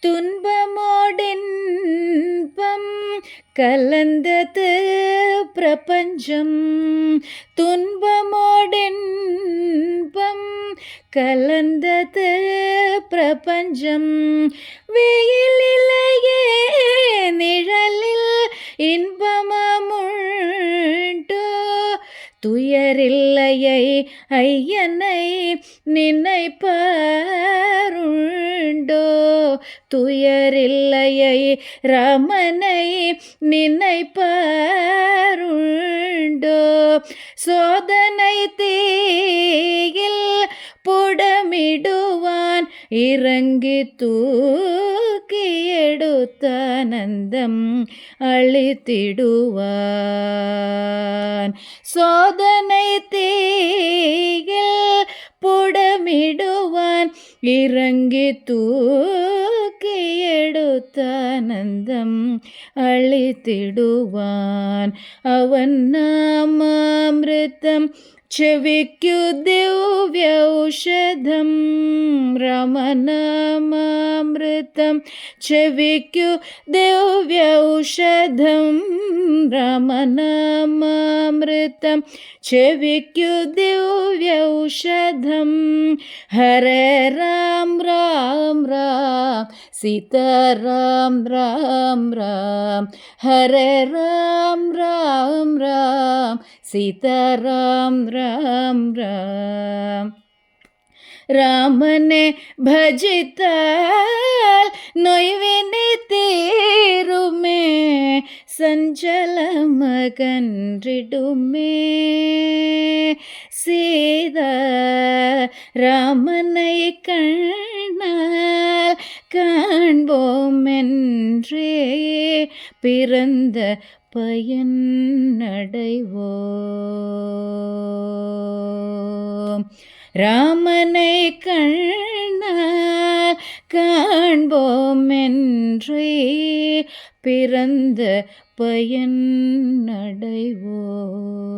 துன்பமோடின்பம் கலந்தது பிரபஞ்சம். துன்பமோடின்பம் கலந்தது பிரபஞ்சம். வெயிலிலேயே நிழலில் இன்பமுண்டோ, துயரில்லையை ஐயனை நினைப்பாருண்டோ, துயரில்லையை ராமனை நினைப்பாருண்டோ. சோதனை தீயில் புடமிடுவான், இறங்கி தூக்கி எடுத்தானந்தம் அளித்திடுவான். சோதனை தீயில் புடமிடுவான், இறங்கி தூக்கி எடுத்தானந்தம் அளித்திடுவான். அவன் நாமாமிருதம் చెవిక్యు దివ్య ఔషధం. రమనామామృతం చెవిక్యు దివ్య ఔషధం. రమనామామృతం చెవిక్యు దివ్య ఔషధం. హరే రామ్ రామ్ రామ్ సీతారామ్ రామ్ రామ్. హరే రామ్ రామ్ రామ్ సీతారామ్ ராம் ராம். ராமனே பஜித்தால் நொய்வினை தீருமே, சஞ்சலமகன்றிடுமே. சீதா ராமனை கண்ணால் காண்போம் என்றே பிறந்த பயன் அடைவோம். ராமனை கண்ணால் காண்போம் என்றே பிறந்த பயன் அடைவோம்.